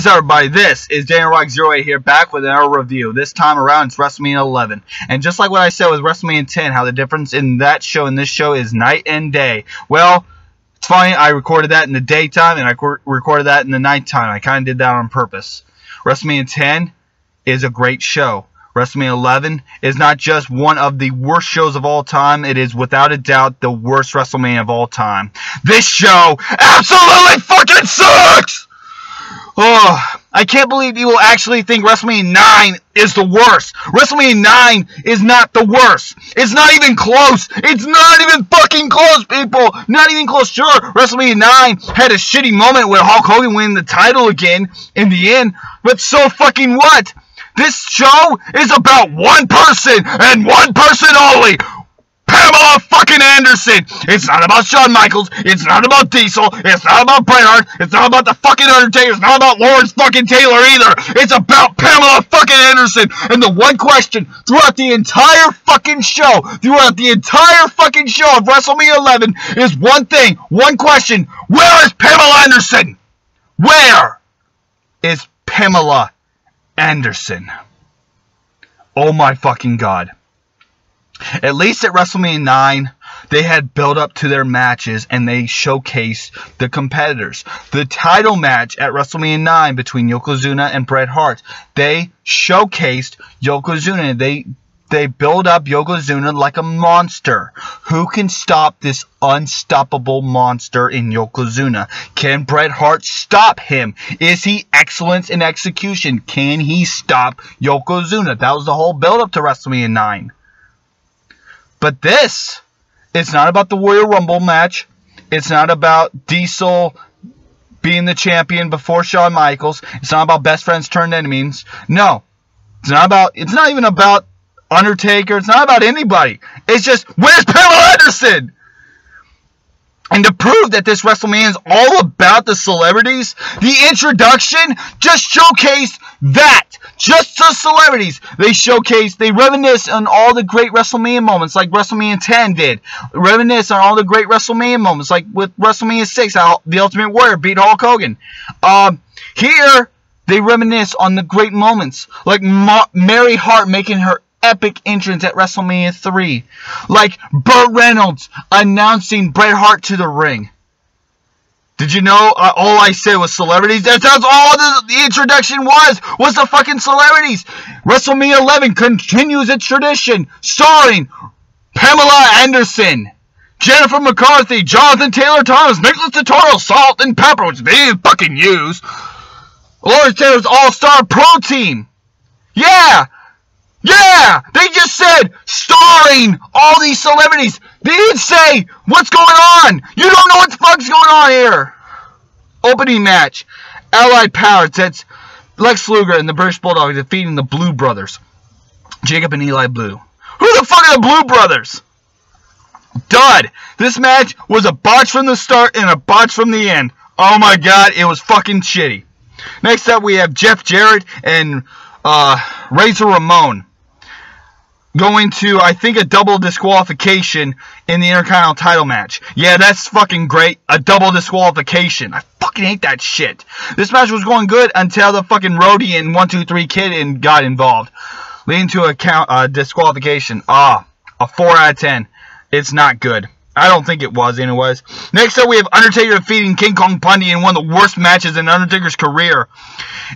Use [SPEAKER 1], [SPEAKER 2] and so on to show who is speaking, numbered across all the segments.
[SPEAKER 1] up, everybody? This is Daniel Rock 08 here, back with another review. This time around, it's WrestleMania 11. And just like what I said with WrestleMania 10, how the difference in that show and this show is night and day. Well, it's funny, I recorded that in the daytime, and I recorded that in the nighttime. I kind of did that on purpose. WrestleMania 10 is a great show. WrestleMania 11 is not just one of the worst shows of all time. It is without a doubt the worst WrestleMania of all time. This show absolutely fucking sucks! Oh, I can't believe you will actually think WrestleMania 9 is the worst. WrestleMania 9 is not the worst. It's not even close. It's not even fucking close, people. Not even close. Sure, WrestleMania 9 had a shitty moment with Hulk Hogan winning the title again in the end. But so fucking what? This show is about one person and one person only. Pamela fucking Anderson. It's not about Shawn Michaels. It's not about Diesel. It's not about Bret Hart. It's not about the fucking Undertaker. It's not about Lawrence fucking Taylor either. It's about Pamela fucking Anderson. And the one question throughout the entire fucking show, of WrestleMania 11 is one thing, one question. Where is Pamela Anderson? Where is Pamela Anderson? Oh my fucking god. At least at WrestleMania 9, they had build up to their matches and they showcased the competitors. The title match at WrestleMania 9 between Yokozuna and Bret Hart, they showcased Yokozuna. They build up Yokozuna like a monster. Who can stop this unstoppable monster in Yokozuna? Can Bret Hart stop him? Is he excellent in execution? Can he stop Yokozuna? That was the whole build up to WrestleMania 9. But this, it's not about the Royal Rumble match. It's not about Diesel being the champion before Shawn Michaels. It's not about best friends turned enemies. No. It's not even about Undertaker. It's not about anybody. It's just, where's Pamela Anderson? And to prove that this WrestleMania is all about the celebrities, the introduction just showcased that. Just the celebrities. They reminisce on all the great WrestleMania moments like WrestleMania 10 did. Reminisce on all the great WrestleMania moments like with WrestleMania 6, how the Ultimate Warrior beat Hulk Hogan. Here, they reminisce on the great moments like Mary Hart making her epic entrance at WrestleMania 3. Like Burt Reynolds announcing Bret Hart to the ring. Did you know all I said was celebrities? That's all the introduction was the fucking celebrities. WrestleMania 11 continues its tradition, starring Pamela Anderson, Jennifer McCarthy, Jonathan Taylor Thomas, Nicholas Totoro, Salt and Pepper, which they didn't fucking use. Lawrence Taylor's All-Star Pro Team. Yeah, they just said starring all these celebrities. They didn't say what's going on. You don't know what the fuck's going on here. Opening match. Allied Powers. That's Lex Luger and the British Bulldog defeating the Blue Brothers. Jacob and Eli Blue. Who the fuck are the Blue Brothers? Dud. This match was a botch from the start and a botch from the end. Oh my god, it was fucking shitty. Next up we have Jeff Jarrett and Razor Ramon going to, I think, a double disqualification in the Intercontinental title match. Yeah, that's fucking great. A double disqualification. I fucking hate that shit. This match was going good until the fucking Roadie and 1-2-3 Kid got involved, leading to a disqualification. A 4 out of 10. It's not good. I don't think it was, anyways. Next up, we have Undertaker defeating King Kong Bundy in one of the worst matches in Undertaker's career.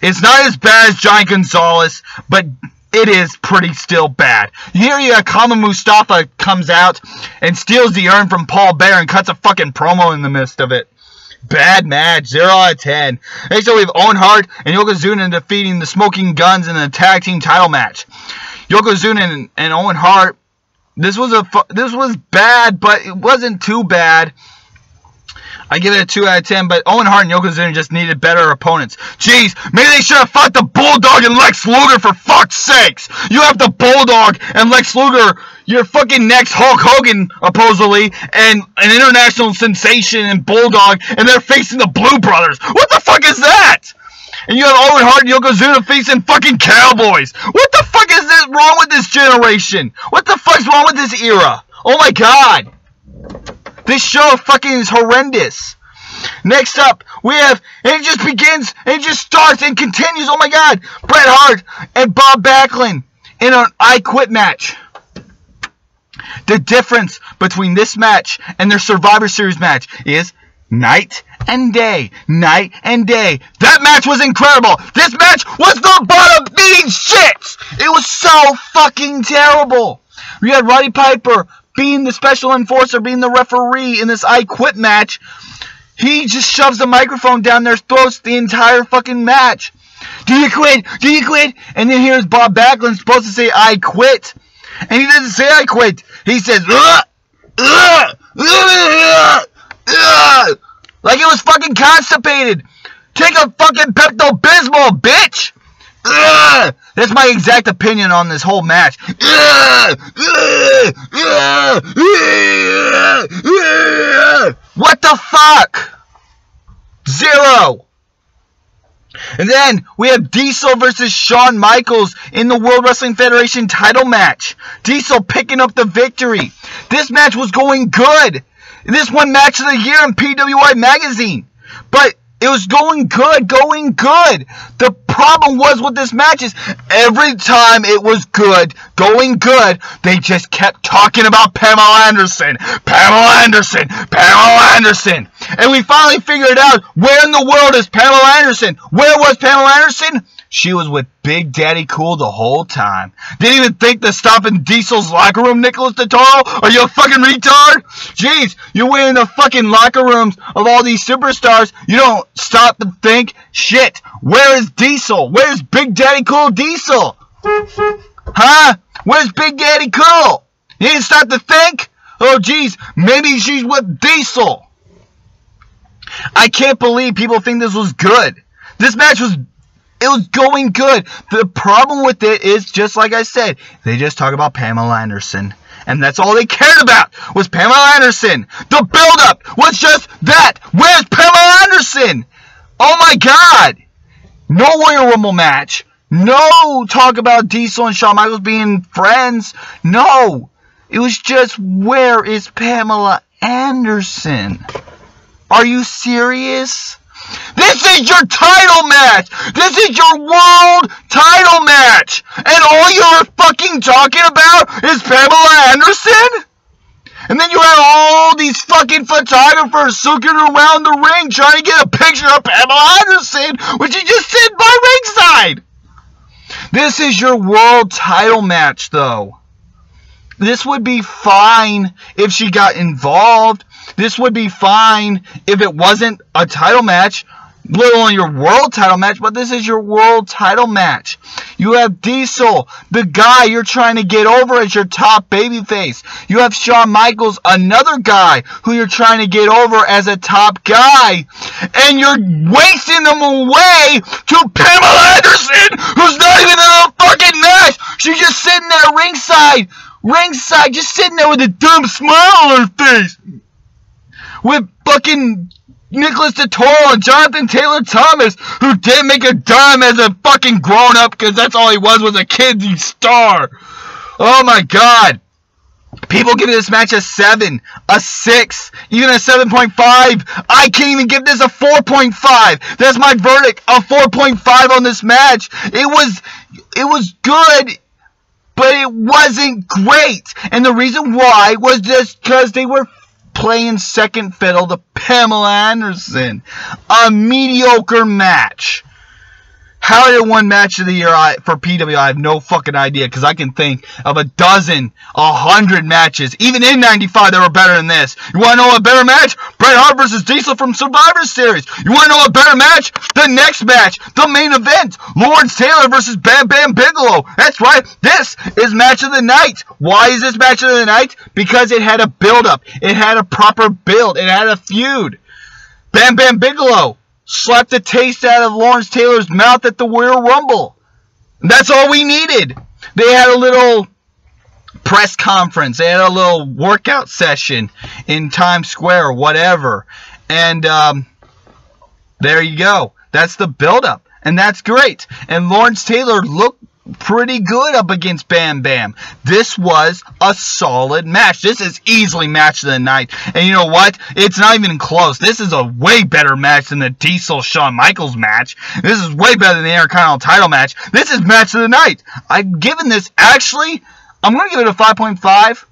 [SPEAKER 1] It's not as bad as Giant Gonzalez, but it is pretty still bad. Here you have Kama Mustafa comes out and steals the urn from Paul Bearer and cuts a fucking promo in the midst of it. Bad match, 0 out of 10. Next up, we have Owen Hart and Yokozuna defeating the Smoking Guns in a tag team title match. Yokozuna and Owen Hart. This was bad, but it wasn't too bad. I give it a 2 out of 10, but Owen Hart and Yokozuna just needed better opponents. Jeez, maybe they should have fought the Bulldog and Lex Luger for fuck's sakes. You have the Bulldog and Lex Luger, your fucking next Hulk Hogan, supposedly, and an international sensation and Bulldog, and they're facing the Blue Brothers. What the fuck is that? And you have Owen Hart and Yokozuna facing fucking Cowboys. What the fuck is this wrong with this generation? What the fuck's wrong with this era? Oh my god. This show fucking is horrendous. Next up, we have, and it just begins, and it just starts and continues. Oh my God, Bret Hart and Bob Backlund in an I Quit match. The difference between this match and their Survivor Series match is night and day. Night and day. That match was incredible. This match was the bottom beating shit. It was so fucking terrible. We had Roddy Piper being the special enforcer, being the referee in this I Quit match. He just shoves the microphone down their throats the entire fucking match. Do you quit? Do you quit? And then here's Bob Backlund supposed to say, I quit. And he doesn't say I quit. He says, like it was fucking constipated. Take a fucking Pepto-Bismol, bitch. That's my exact opinion on this whole match. What the fuck? 0. And then we have Diesel versus Shawn Michaels in the World Wrestling Federation title match. Diesel picking up the victory. This match was going good. This won Match of the Year in PWI Magazine. But it was going good, going good. The problem was with this match is every time it was good, going good, they just kept talking about Pamela Anderson. Pamela Anderson. Pamela Anderson. And we finally figured out, where in the world is Pamela Anderson? Where was Pamela Anderson? She was with Big Daddy Cool the whole time. Didn't even think to stop in Diesel's locker room, Nicholas Totoro? Are you a fucking retard? Jeez, you're in the fucking locker rooms of all these superstars. You don't stop to think. Shit, where is Diesel? Where's Big Daddy Cool Diesel? Huh? Where's Big Daddy Cool? You didn't stop to think? Oh, jeez, maybe she's with Diesel. I can't believe people think this was good. This match was... It was going good. The problem with it is, just like I said, they just talk about Pamela Anderson. And that's all they cared about, was Pamela Anderson. The build-up was just that. Where's Pamela Anderson? Oh my God. No Royal Rumble match. No talk about Diesel and Shawn Michaels being friends. No. It was just, where is Pamela Anderson? Are you serious? This is your title match! This is your world title match! And all you're fucking talking about is Pamela Anderson? And then you have all these fucking photographers circling around the ring trying to get a picture of Pamela Anderson, which you just sit by ringside! This is your world title match, though. This would be fine if she got involved. This would be fine if it wasn't a title match, let alone your world title match, but this is your world title match. You have Diesel, the guy you're trying to get over as your top babyface. You have Shawn Michaels, another guy who you're trying to get over as a top guy. And you're wasting them away to Pamela Anderson, who's not even in a fucking match. She's just sitting there ringside, just sitting there with a dumb smile on her face. With fucking Nicholas Totoro and Jonathan Taylor Thomas, who didn't make a dime as a fucking grown-up, because that's all he was a kid star. Oh my God. People give this match a 7, a 6, even a 7.5. I can't even give this a 4.5. That's my verdict, a 4.5 on this match. It was good, but it wasn't great. And the reason why was just because they were playing second fiddle to Pamela Anderson. A mediocre match. How did it win Match of the Year for PW? I have no fucking idea, because I can think of 100 matches, even in 95, that were better than this. You want to know a better match? Bret Hart versus Diesel from Survivor Series. You want to know a better match? The next match, the main event, Lawrence Taylor versus Bam Bam Bigelow. That's right, this is Match of the Night. Why is this Match of the Night? Because it had a build-up. It had a proper build. It had a feud. Bam Bam Bigelow slapped the taste out of Lawrence Taylor's mouth at the Royal Rumble. That's all we needed. They had a little press conference. They had a little workout session in Times Square or whatever. And there you go. That's the build-up. And that's great. And Lawrence Taylor looked pretty good up against Bam Bam. This was a solid match. This is easily match of the night. And you know what? It's not even close. This is a way better match than the Diesel-Shawn Michaels match. This is way better than the Intercontinental title match. This is match of the night. I've given this, actually, I'm going to give it a 5.5.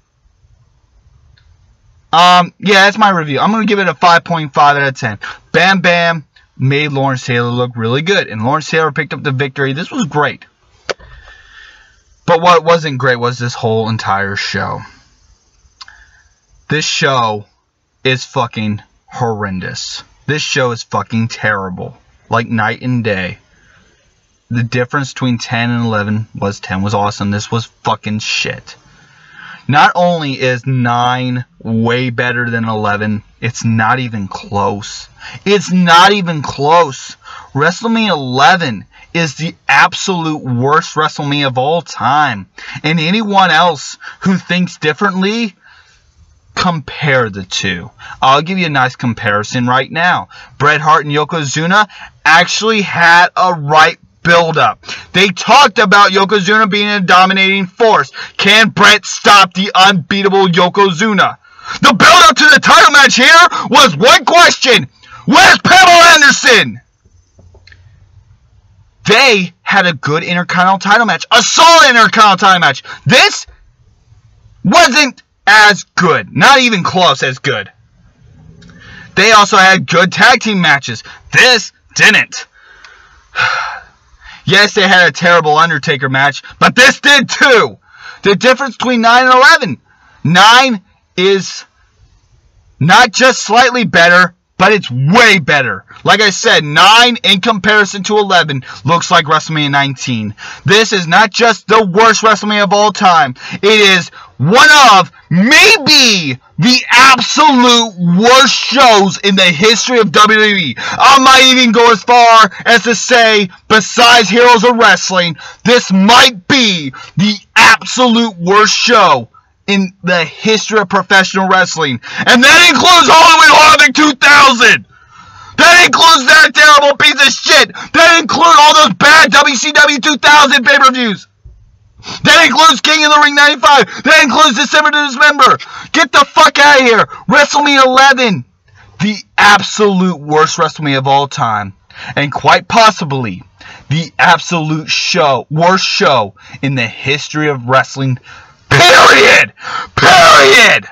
[SPEAKER 1] Yeah, that's my review. I'm going to give it a 5.5 out of 10. Bam Bam made Lawrence Taylor look really good. And Lawrence Taylor picked up the victory. This was great. But what wasn't great was this whole entire show. This show is fucking horrendous. This show is fucking terrible. Like night and day. The difference between 10 and 11 was 10 was awesome. This was fucking shit. Not only is 9 way better than 11, it's not even close. It's not even close. WrestleMania 11 is the absolute worst WrestleMania of all time. And anyone else who thinks differently, compare the two. I'll give you a nice comparison right now. Bret Hart and Yokozuna actually had a right build-up. They talked about Yokozuna being a dominating force. Can Bret stop the unbeatable Yokozuna? The build-up to the title match here was one question. Where's Pamela Anderson? They had a good Intercontinental title match. A solid Intercontinental title match. This wasn't as good. Not even close as good. They also had good tag team matches. This didn't. Yes, they had a terrible Undertaker match, but this did too. The difference between 9 and 11. 9 is not just slightly better, but it's way better. Like I said, 9 in comparison to 11 looks like WrestleMania 19. This is not just the worst WrestleMania of all time. It is one of, maybe, the absolute worst shows in the history of WWE. I might even go as far as to say, besides Heroes of Wrestling, this might be the absolute worst show in the history of professional wrestling. And that includes Halloween Havoc 2000! That includes that terrible piece of shit! That includes all those bad WCW 2000 pay-per-views! That includes King of the Ring 95! That includes December to Dismember! Get the fuck out of here! WrestleMania 11! The absolute worst WrestleMania of all time. And quite possibly, the absolute worst show in the history of wrestling. Period! Period!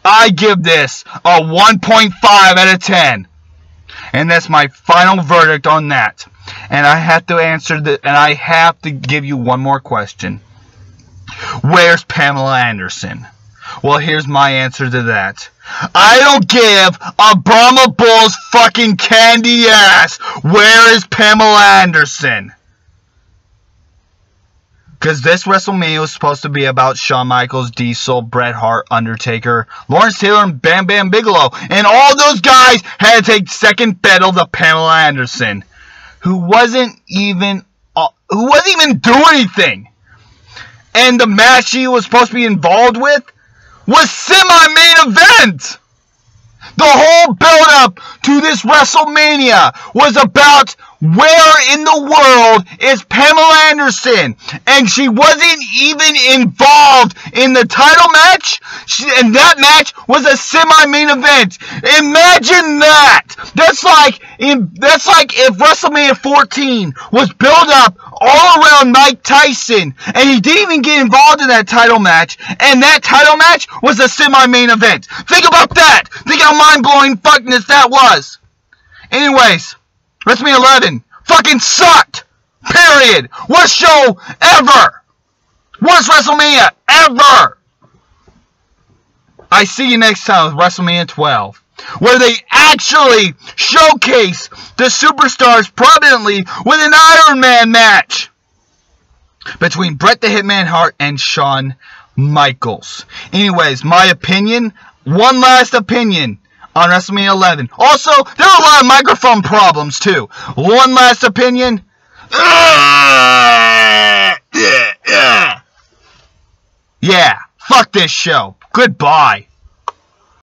[SPEAKER 1] I give this a 1.5 out of 10. And that's my final verdict on that. And I have to answer and I have to give you one more question. Where's Pamela Anderson? Well, here's my answer to that. I don't give a Brahma Bull's fucking candy ass. Where is Pamela Anderson? Because this WrestleMania was supposed to be about Shawn Michaels, Diesel, Bret Hart, Undertaker, Lawrence Taylor, and Bam Bam Bigelow. And all those guys had to take second fiddle to Pamela Anderson, who wasn't even doing anything. And the match she was supposed to be involved with was semi-main event. The whole build-up to this WrestleMania was about where in the world is Pamela Anderson? And she wasn't even involved in the title match. And that match was a semi-main event. Imagine that. That's like if WrestleMania 14 was built up all around Mike Tyson, and he didn't even get involved in that title match, and that title match was a semi-main event. Think about that. Think how mind-blowing fuckness that was. Anyways, WrestleMania 11 fucking sucked. Period. Worst show ever. Worst WrestleMania ever. I see you next time with WrestleMania 12, where they actually showcase the superstars prominently with an Iron Man match between Bret the Hitman Hart and Shawn Michaels. Anyways, my opinion, one last opinion on WrestleMania 11. Also, there were a lot of microphone problems too. One last opinion. Yeah, fuck this show. Goodbye.